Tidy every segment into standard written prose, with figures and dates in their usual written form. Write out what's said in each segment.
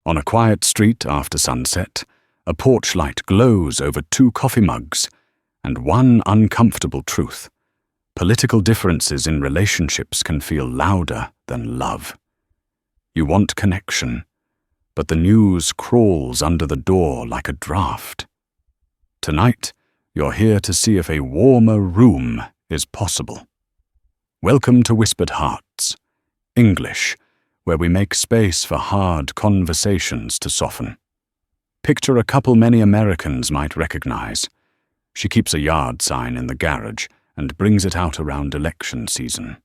On a quiet street after sunset, a porch light glows over 2 coffee mugs, and one uncomfortable truth: political differences in relationships can feel louder than love. You want connection, but the news crawls under the door like a draft. Tonight, you're here to see if a warmer room is possible. Welcome to Whispered Hearts, English, where we make space for hard conversations to soften. Picture a couple many Americans might recognize. She keeps a yard sign in the garage and brings it out around election season.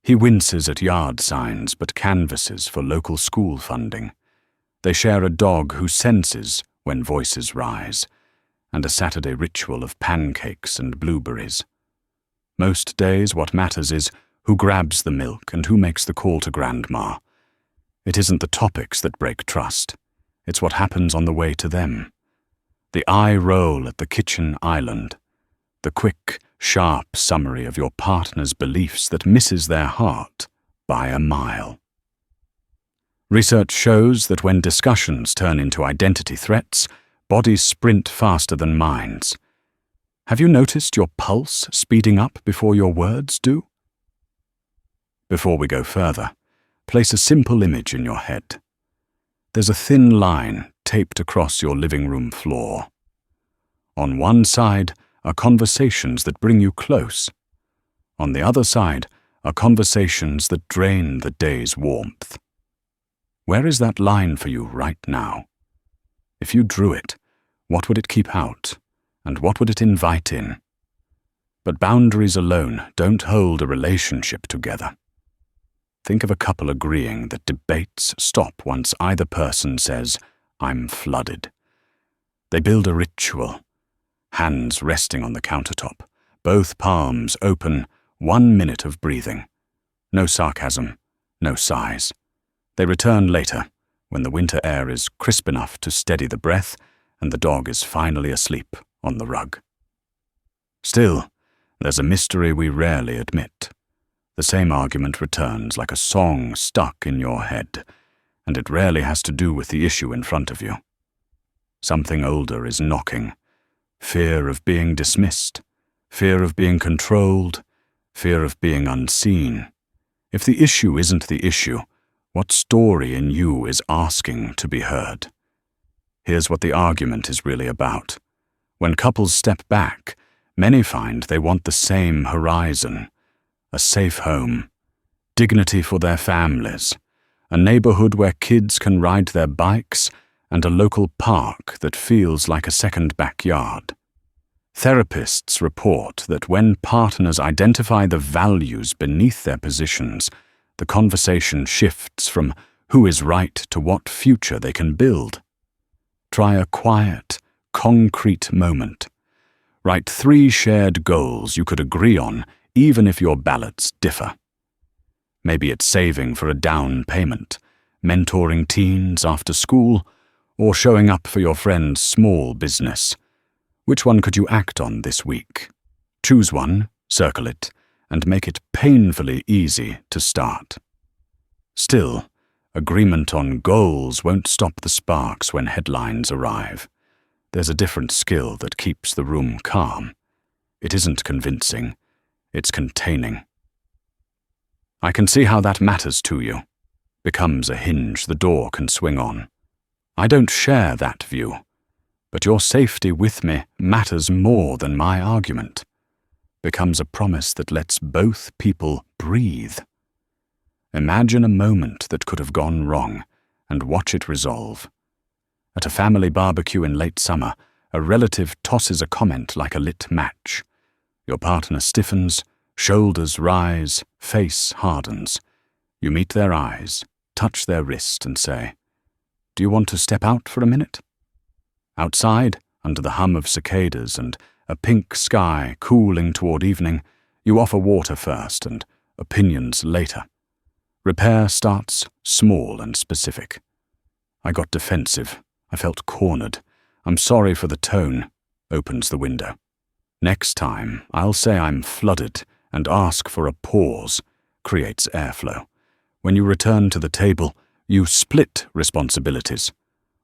He winces at yard signs but canvasses for local school funding. They share a dog who senses when voices rise, and a Saturday ritual of pancakes and blueberries. Most days what matters is who grabs the milk and who makes the call to grandma. It isn't the topics that break trust. It's what happens on the way to them. The eye roll at the kitchen island. The quick, sharp summary of your partner's beliefs that misses their heart by a mile. Research shows that when discussions turn into identity threats, bodies sprint faster than minds. Have you noticed your pulse speeding up before your words do? Before we go further, place a simple image in your head. There's a thin line taped across your living room floor. On one side are conversations that bring you close. On the other side are conversations that drain the day's warmth. Where is that line for you right now? If you drew it, what would it keep out, and what would it invite in? But boundaries alone don't hold a relationship together. Think of a couple agreeing that debates stop once either person says, "I'm flooded." They build a ritual, hands resting on the countertop, both palms open, 1 minute of breathing. No sarcasm, no sighs. They return later, when the winter air is crisp enough to steady the breath and the dog is finally asleep on the rug. Still, there's a mystery we rarely admit. The same argument returns like a song stuck in your head, and it rarely has to do with the issue in front of you. Something older is knocking. Fear of being dismissed, fear of being controlled, fear of being unseen. If the issue isn't the issue, what story in you is asking to be heard? Here's what the argument is really about. When couples step back, many find they want the same horizon: a safe home, dignity for their families, a neighborhood where kids can ride their bikes, and a local park that feels like a second backyard. Therapists report that when partners identify the values beneath their positions, the conversation shifts from who is right to what future they can build. Try a quiet, concrete moment. Write 3 shared goals you could agree on, even if your ballots differ. Maybe it's saving for a down payment, mentoring teens after school, or showing up for your friend's small business. Which one could you act on this week? Choose one, circle it, and make it painfully easy to start. Still, agreement on goals won't stop the sparks when headlines arrive. There's a different skill that keeps the room calm. It isn't convincing, it's containing. I can see how that matters to you. Becomes a hinge the door can swing on. I don't share that view, but your safety with me matters more than my argument. Becomes a promise that lets both people breathe. Imagine a moment that could have gone wrong and watch it resolve. At a family barbecue in late summer, a relative tosses a comment like a lit match. Your partner stiffens, shoulders rise, face hardens. You meet their eyes, touch their wrist and say, "Do you want to step out for a minute?" Outside, under the hum of cicadas and a pink sky cooling toward evening, you offer water first and opinions later. Repair starts small and specific. I got defensive. I felt cornered. I'm sorry for the tone. Opens the window. Next time, I'll say I'm flooded and ask for a pause. Creates airflow. When you return to the table, You split responsibilities.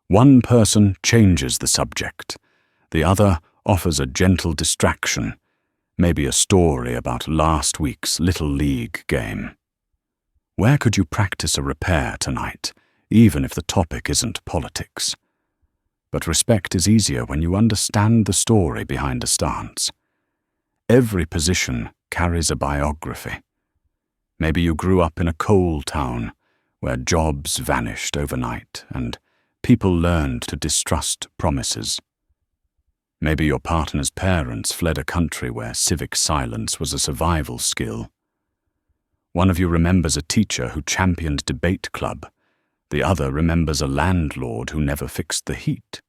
One person changes the subject. The other offers a gentle distraction, maybe a story about last week's Little League game. Where could you practice a repair tonight, even if the topic isn't politics? But respect is easier when you understand the story behind a stance. Every position carries a biography. Maybe you grew up in a coal town where jobs vanished overnight and people learned to distrust promises. Maybe your partner's parents fled a country where civic silence was a survival skill. One of you remembers a teacher who championed debate club. The other remembers a landlord who never fixed the heat.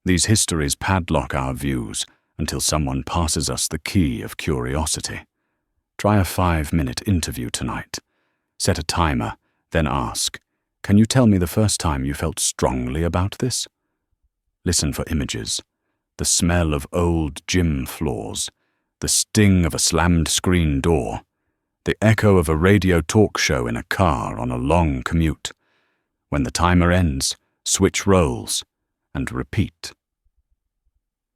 These histories padlock our views until someone passes us the key of curiosity. Try a 5-minute interview tonight. Set a timer, then ask, "Can you tell me the first time you felt strongly about this?" Listen for images. The smell of old gym floors, the sting of a slammed screen door, the echo of a radio talk show in a car on a long commute. When the timer ends, switch roles and repeat.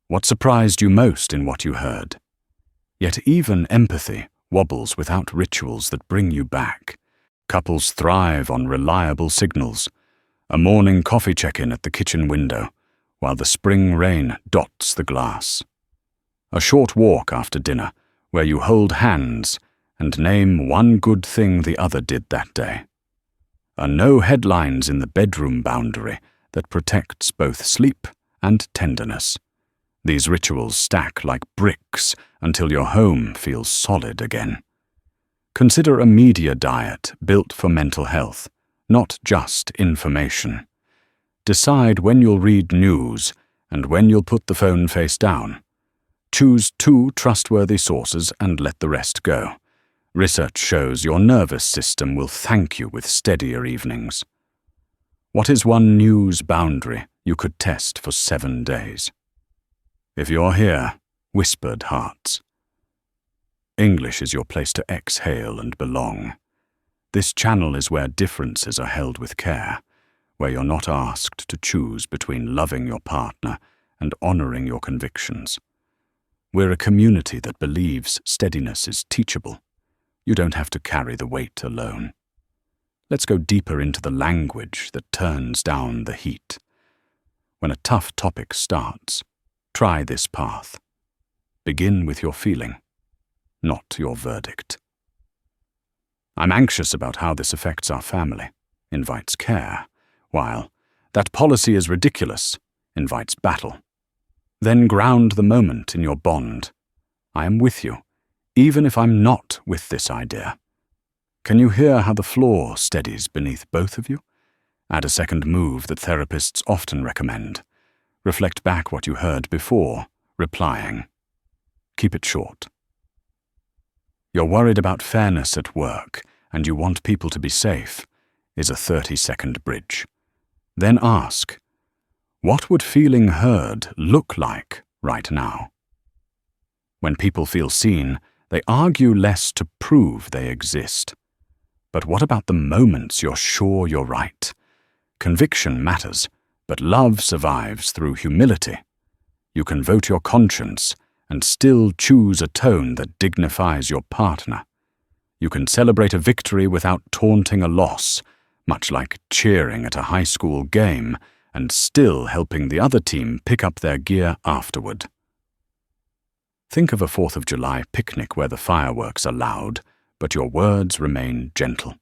What surprised you most in what you heard? Yet even empathy wobbles without rituals that bring you back. Couples thrive on reliable signals. A morning coffee check-in at the kitchen window, while the spring rain dots the glass. A short walk after dinner, where you hold hands and name one good thing the other did that day. A no headlines in the bedroom boundary that protects both sleep and tenderness. These rituals stack like bricks until your home feels solid again. Consider a media diet built for mental health, not just information. Decide when you'll read news and when you'll put the phone face down. Choose 2 trustworthy sources and let the rest go. Research shows your nervous system will thank you with steadier evenings. What is one news boundary you could test for 7 days? If you're here, whispered hearts. English is your place to exhale and belong. This channel is where differences are held with care, where you're not asked to choose between loving your partner and honoring your convictions. We're a community that believes steadiness is teachable. You don't have to carry the weight alone. Let's go deeper into the language that turns down the heat. When a tough topic starts, try this path. Begin with your feeling, not your verdict. "I'm anxious about how this affects our family," invites care, while "that policy is ridiculous" invites battle. Then ground the moment in your bond. "I am with you, even if I'm not with this idea." Can you hear how the floor steadies beneath both of you? Add a second move that therapists often recommend. Reflect back what you heard before, replying. Keep it short. You're worried about fairness at work, and you want people to be safe, is a 30-second bridge. Then ask, what would feeling heard look like right now? When people feel seen, they argue less to prove they exist. But what about the moments you're sure you're right? Conviction matters, but love survives through humility. You can vote your conscience and still choose a tone that dignifies your partner. You can celebrate a victory without taunting a loss, much like cheering at a high school game and still helping the other team pick up their gear afterward. Think of a 4th of July picnic where the fireworks are loud, but your words remain gentle.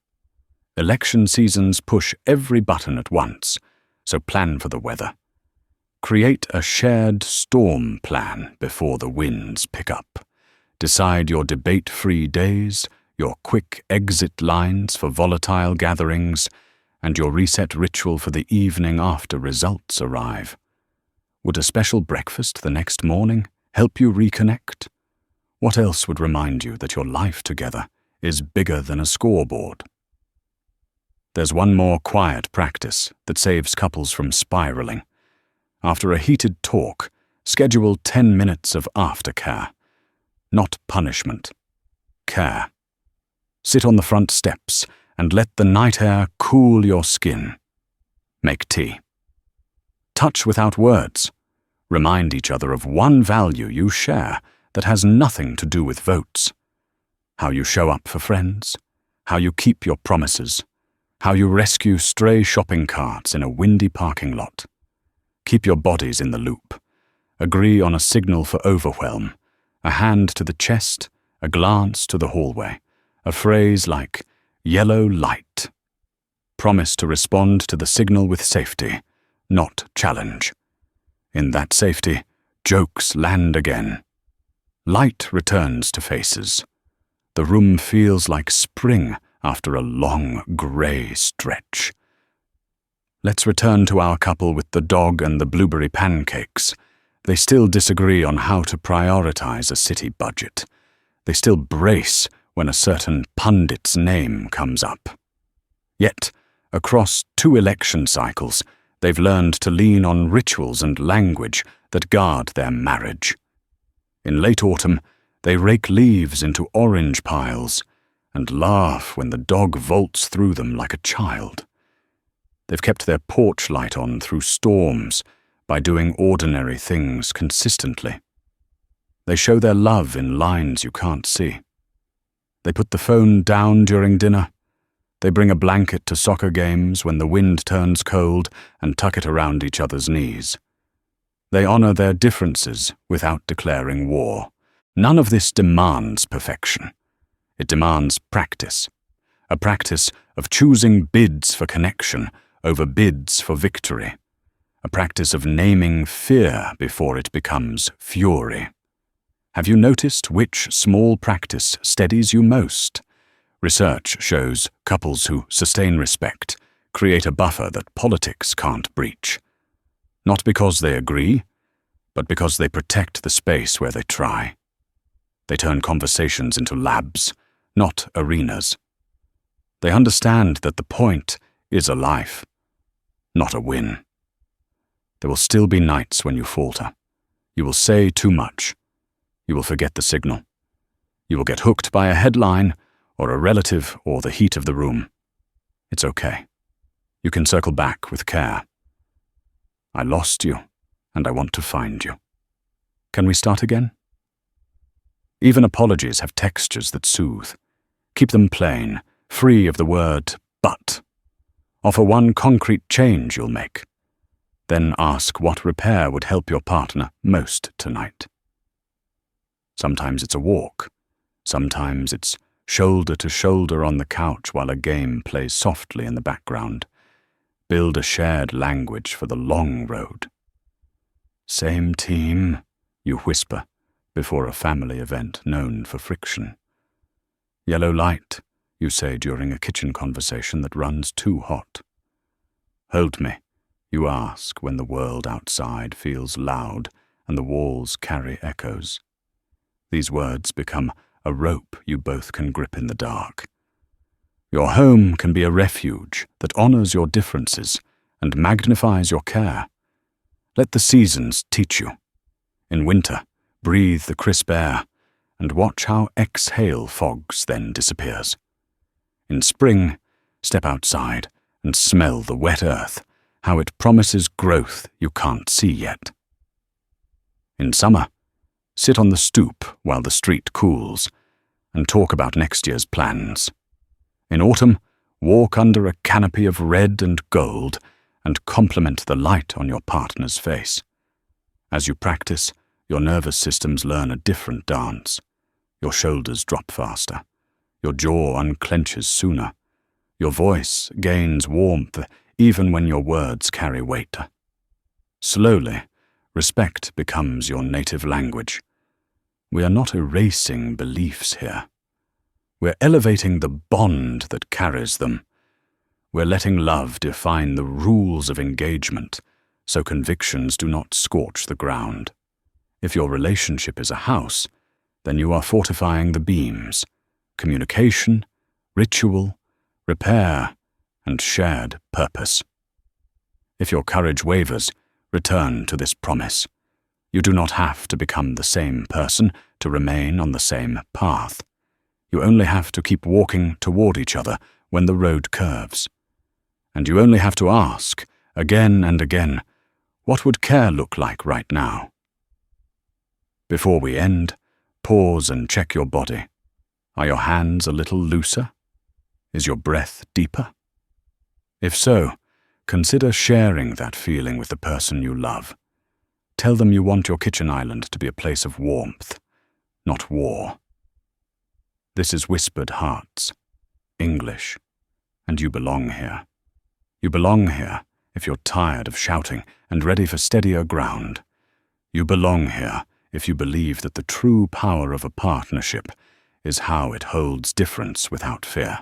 Election seasons push every button at once, so plan for the weather. Create a shared storm plan before the winds pick up. Decide your debate-free days, your quick exit lines for volatile gatherings, and your reset ritual for the evening after results arrive. Would a special breakfast the next morning help you reconnect? What else would remind you that your life together is bigger than a scoreboard? There's one more quiet practice that saves couples from spiraling. After a heated talk, schedule 10 minutes of aftercare. Not punishment. Care. Sit on the front steps and let the night air cool your skin. Make tea. Touch without words. Remind each other of one value you share that has nothing to do with votes. How you show up for friends, how you keep your promises, how you rescue stray shopping carts in a windy parking lot. Keep your bodies in the loop. Agree on a signal for overwhelm, a hand to the chest, a glance to the hallway, a phrase like yellow light. Promise to respond to the signal with safety, not challenge. In that safety, jokes land again. Light returns to faces. The room feels like spring after a long, grey stretch. Let's return to our couple with the dog and the blueberry pancakes. They still disagree on how to prioritize a city budget. They still brace when a certain pundit's name comes up. Yet, across 2 election cycles, they've learned to lean on rituals and language that guard their marriage. In late autumn, they rake leaves into orange piles and laugh when the dog vaults through them like a child. They've kept their porch light on through storms by doing ordinary things consistently. They show their love in lines you can't see. They put the phone down during dinner. They bring a blanket to soccer games when the wind turns cold and tuck it around each other's knees. They honor their differences without declaring war. None of this demands perfection. It demands practice. A practice of choosing bids for connection over bids for victory. A practice of naming fear before it becomes fury. Have you noticed which small practice steadies you most? Research shows couples who sustain respect create a buffer that politics can't breach. Not because they agree, but because they protect the space where they try. They turn conversations into labs, not arenas. They understand that the point is a life, not a win. There will still be nights when you falter. You will say too much. You will forget the signal. You will get hooked by a headline or a relative or the heat of the room. It's okay. You can circle back with care. I lost you, and I want to find you. Can we start again? Even apologies have textures that soothe. Keep them plain, free of the word but. Offer one concrete change you'll make. Then ask what repair would help your partner most tonight. Sometimes it's a walk. Sometimes it's shoulder to shoulder on the couch while a game plays softly in the background. Build a shared language for the long road. Same team, you whisper before a family event known for friction. Yellow light, you say during a kitchen conversation that runs too hot. Hold me, you ask when the world outside feels loud and the walls carry echoes. These words become a rope you both can grip in the dark. Your home can be a refuge that honors your differences and magnifies your care. Let the seasons teach you. In winter, breathe the crisp air and watch how exhale fogs then disappears. In spring, step outside and smell the wet earth, how it promises growth you can't see yet. In summer, sit on the stoop while the street cools and talk about next year's plans. In autumn, walk under a canopy of red and gold and compliment the light on your partner's face. As you practice, your nervous systems learn a different dance. Your shoulders drop faster. Your jaw unclenches sooner. Your voice gains warmth even when your words carry weight. Slowly, respect becomes your native language. We are not erasing beliefs here. We're elevating the bond that carries them. We're letting love define the rules of engagement, so convictions do not scorch the ground. If your relationship is a house, then you are fortifying the beams: communication, ritual, repair, and shared purpose. If your courage wavers, return to this promise. You do not have to become the same person to remain on the same path. You only have to keep walking toward each other when the road curves. And you only have to ask, again and again, what would care look like right now? Before we end, pause and check your body. Are your hands a little looser? Is your breath deeper? If so, consider sharing that feeling with the person you love. Tell them you want your kitchen island to be a place of warmth, not war. This is Whispered Hearts, English, and you belong here. You belong here if you're tired of shouting and ready for steadier ground. You belong here if you believe that the true power of a partnership is how it holds difference without fear.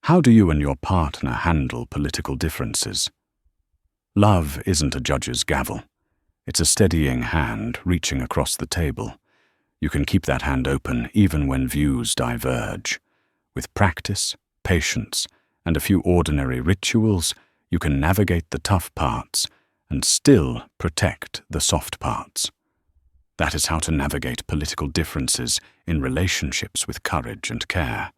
How do you and your partner handle political differences? Love isn't a judge's gavel. It's a steadying hand reaching across the table. You can keep that hand open even when views diverge. With practice, patience, and a few ordinary rituals, you can navigate the tough parts and still protect the soft parts. That is how to navigate political differences in relationships with courage and care.